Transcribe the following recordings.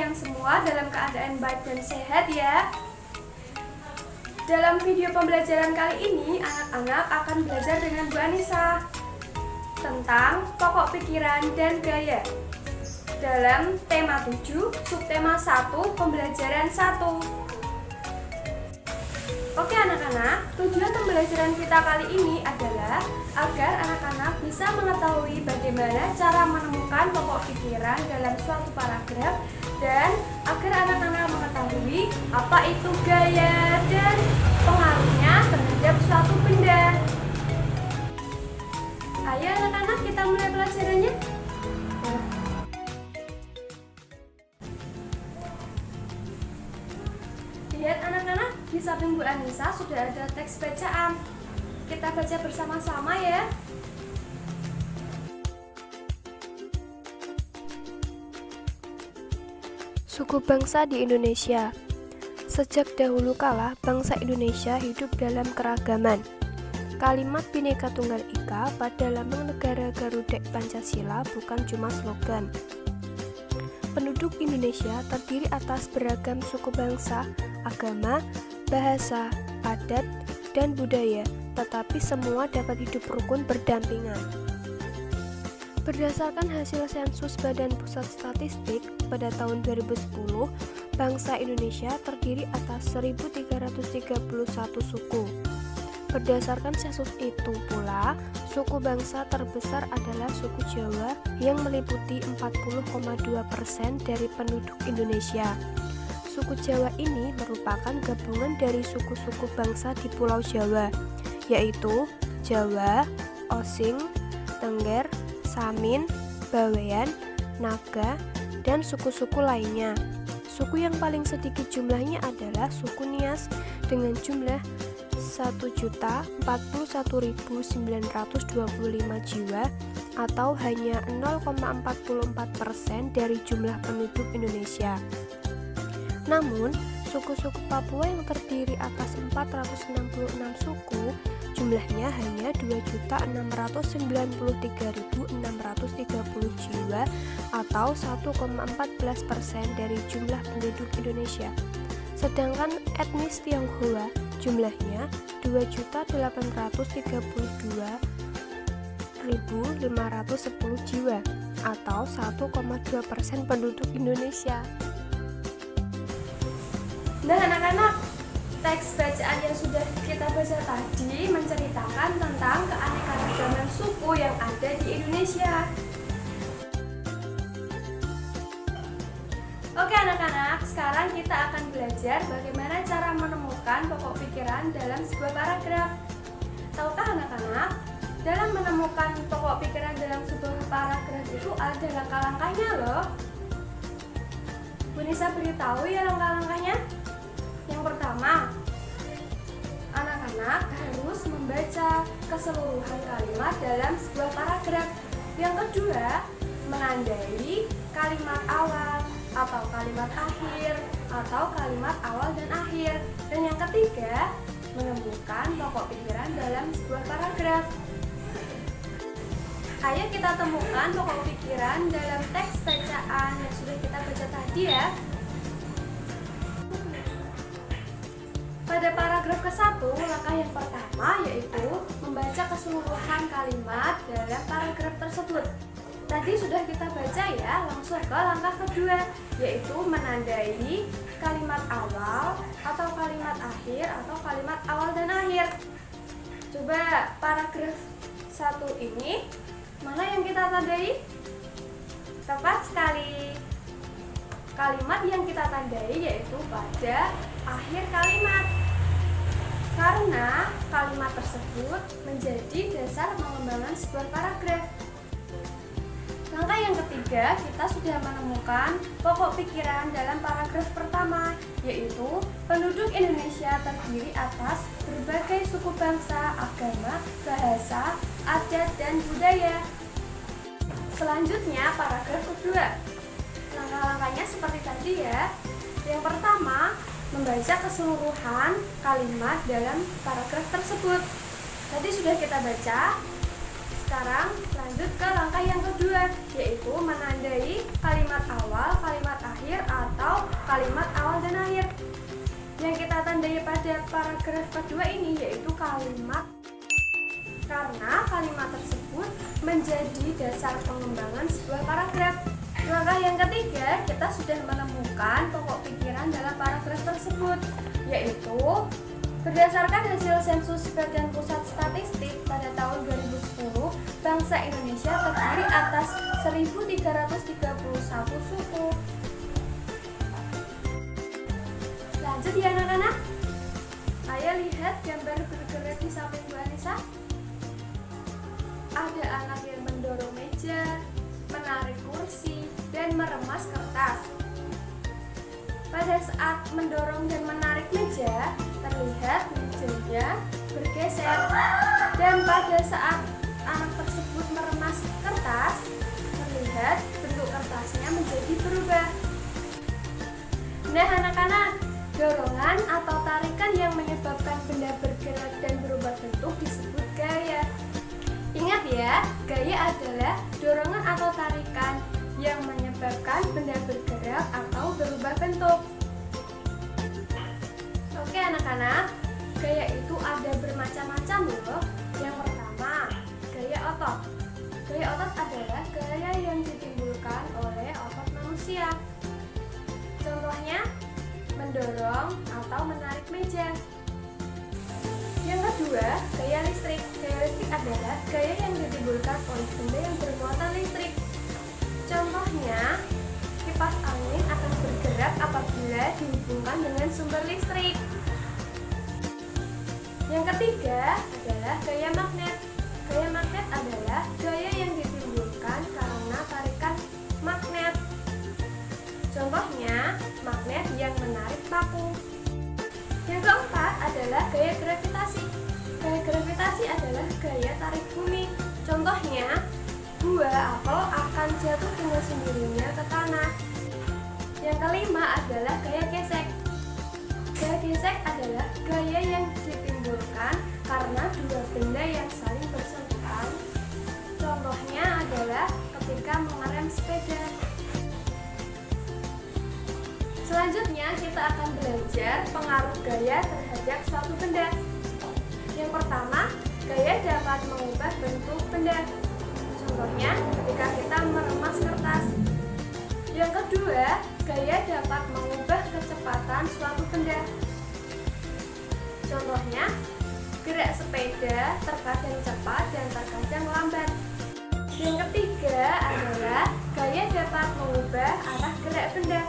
yang semua dalam keadaan baik dan sehat ya. Dalam video pembelajaran kali ini, anak-anak akan belajar dengan Bu Anissa tentang pokok pikiran dan gaya. Dalam tema 7, subtema 1, pembelajaran 1. Oke anak-anak, tujuan pembelajaran kita kali ini adalah agar anak-anak bisa mengetahui bagaimana cara menemukan pokok pikiran dalam suatu paragraf dan agar anak-anak mengetahui apa itu gaya dan pengaruhnya terhadap suatu benda. Ayo anak-anak, kita mulai pelajarannya. Lihat anak-anak, di samping Bu Anissa sudah ada teks bacaan. Kita baca bersama-sama ya. Suku bangsa di Indonesia. Sejak dahulu kala, bangsa Indonesia hidup dalam keragaman. Kalimat Bhinneka Tunggal Ika pada lambang negara Garuda Pancasila bukan cuma slogan. Penduduk Indonesia terdiri atas beragam suku bangsa, agama, bahasa, adat, dan budaya, tetapi semua dapat hidup rukun berdampingan. Berdasarkan hasil sensus Badan Pusat Statistik pada tahun 2010, bangsa Indonesia terdiri atas 1.331 suku. Berdasarkan sensus itu pula, suku bangsa terbesar adalah suku Jawa yang meliputi 40,2% dari penduduk Indonesia. Suku Jawa ini merupakan gabungan dari suku-suku bangsa di Pulau Jawa, yaitu Jawa, Osing, Tengger, Samin, Bawean, Naga, dan suku-suku lainnya. Suku yang paling sedikit jumlahnya adalah suku Nias dengan jumlah 1.041.925 jiwa atau hanya 0,44% dari jumlah penduduk Indonesia. Namun, suku-suku Papua yang terdiri atas 466 suku, jumlahnya hanya 2.693.630 jiwa atau 1,14% dari jumlah penduduk Indonesia. Sedangkan etnis Tionghoa jumlahnya 2.832.510 jiwa atau 1,2% penduduk Indonesia. Nah anak-anak, teks bacaan yang sudah kita baca tadi menceritakan tentang keanekaragaman suku yang ada di Indonesia. Oke anak-anak, sekarang kita akan belajar bagaimana cara menemukan pokok pikiran dalam sebuah paragraf. Tahukah anak-anak, dalam menemukan pokok pikiran dalam sebuah paragraf itu ada langkah-langkahnya loh. Bu Nisa beritahu ya langkah-langkahnya. Yang pertama, anak-anak harus membaca keseluruhan kalimat dalam sebuah paragraf. Yang kedua, menandai kalimat awal atau kalimat akhir atau kalimat awal dan akhir. Dan yang ketiga, menemukan pokok pikiran dalam sebuah paragraf. Ayo kita temukan pokok pikiran dalam teks bacaan yang sudah kita baca tadi ya. Pada paragraf ke-1, langkah yang pertama yaitu membaca keseluruhan kalimat dalam paragraf tersebut. Tadi sudah kita baca ya, langsung ke langkah kedua, yaitu menandai kalimat awal atau kalimat akhir atau kalimat awal dan akhir. Coba paragraf 1 ini, mana yang kita tandai? Tepat sekali. Kalimat yang kita tandai yaitu pada akhir kalimat. Karena kalimat tersebut menjadi dasar pengembangan sebuah paragraf. Langkah yang ketiga, kita sudah menemukan pokok pikiran dalam paragraf pertama, yaitu penduduk Indonesia terdiri atas berbagai suku bangsa, agama, bahasa, adat, dan budaya. Selanjutnya, paragraf kedua. Langkah-langkahnya seperti tadi ya. Yang pertama, membaca keseluruhan kalimat dalam paragraf tersebut. Tadi sudah kita baca. Sekarang lanjut ke langkah yang kedua, yaitu menandai kalimat awal, kalimat akhir, atau kalimat awal dan akhir. Yang kita tandai pada paragraf kedua ini yaitu kalimat, karena kalimat tersebut menjadi dasar pengembangan sebuah paragraf. Langkah yang ketiga, kita sudah menemukan pokok pikiran dalam paragraf tersebut, yaitu berdasarkan hasil sensus Badan Pusat Statistik pada tahun 2010, bangsa Indonesia terdiri atas 1.331 suku. Lanjut ya anak-anak. Ayo lihat gambar bergerak di samping Bu Anissa. Ada anak yang mendorong meja, menarik kursi, dan meremas kertas. Pada saat mendorong dan menarik meja, terlihat mejanya bergeser. Dan pada saat anak tersebut meremas kertas, terlihat bentuk kertasnya menjadi berubah. Nah anak-anak, dorongan atau tarikan yang menyebabkan benda bergerak dan berubah bentuk disebut gaya. Ingat ya, gaya adalah dorongan atau tarikan yang menyebabkan benda bergerak atau berubah bentuk. Oke anak-anak, gaya itu ada bermacam-macam loh. Yang pertama, gaya otot. Gaya otot adalah gaya yang ditimbulkan oleh otot manusia. Contohnya, mendorong atau menarik meja. Yang kedua, gaya listrik. Gaya listrik adalah gaya yang ditimbulkan oleh benda yang bermuatan listrik. Contohnya, kipas angin akan bergerak apabila dihubungkan dengan sumber listrik. Yang ketiga adalah gaya magnet. Gaya magnet adalah gaya yang ditimbulkan karena tarikan magnet. Contohnya, magnet yang menarik paku. Yang keempat adalah gaya gravitasi. Gaya gravitasi adalah gaya tarik bumi. Contohnya, buah apel akan jatuh dengan sendirinya ke tanah. Yang kelima adalah gaya gesek. Gaya gesek adalah gaya yang ditimbulkan karena dua benda yang saling bersentuhan. Contohnya adalah ketika mengerem sepeda. Selanjutnya kita akan belajar pengaruh gaya terhadap suatu benda. Yang pertama, gaya dapat mengubah bentuk benda. Contohnya ketika kita meremas kertas. Yang kedua, gaya dapat mengubah kecepatan suatu benda. Contohnya, gerak sepeda terkadang cepat dan terkadang lambat. Yang ketiga adalah gaya dapat mengubah arah gerak benda.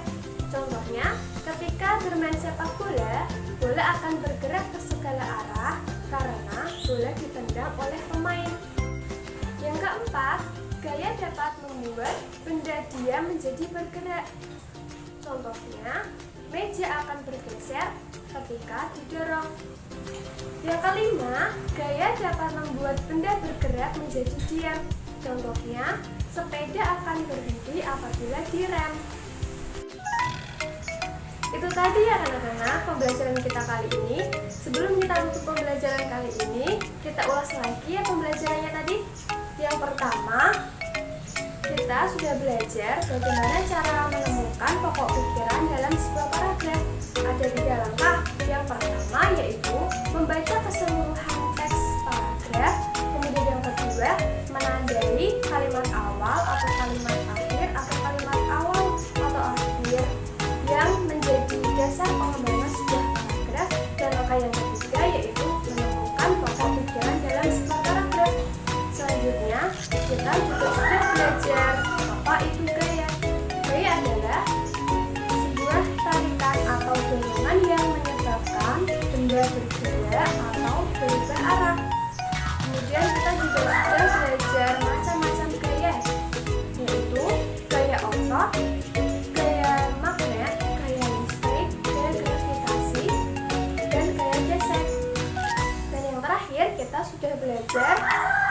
Contohnya, ketika bermain sepak bola, bola akan bergerak ke segala arah karena bola ditendang oleh pemain. Yang keempat, gaya dapat membuat benda diam menjadi bergerak. Contohnya, meja akan bergeser ketika didorong. Yang kelima, gaya dapat membuat benda bergerak menjadi diam. Contohnya, sepeda akan berhenti apabila direm. Itu tadi ya anak-anak pembelajaran kita kali ini. Sebelum kita tutup pembelajaran kali ini, kita ulas lagi ya pembelajarannya tadi. Yang pertama, kita sudah belajar bagaimana cara menemukan pokok pikiran dalam sebuah paragraf. Ada 3 langkah. Yang pertama yaitu membaca keseluruhan teks paragraf. Kemudian yang kedua, menandai kalimat awal atau kalimat akhir atau kalimat awal atau akhir yang menjadi dasar pengembangan sebuah paragraf. Dan langkah yang ketiga yaitu menemukan pokok pikiran dalam sebuah paragraf. Selanjutnya, kita juga sudah belajar apa itu gaya. Gaya adalah sebuah tarikan atau dorongan yang menyebabkan benda bergerak atau berubah arah. Kemudian kita juga sudah belajar macam-macam gaya, yaitu gaya otot, gaya magnet, gaya listrik, gaya gravitasi, dan gaya gesek. Dan yang terakhir kita sudah belajar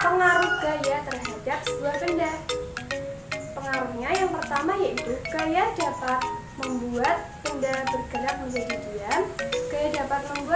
pengaruh gaya terhadap sebuah benda. Pengaruhnya yang pertama yaitu gaya dapat membuat benda bergerak menjadi diam, gaya dapat membuat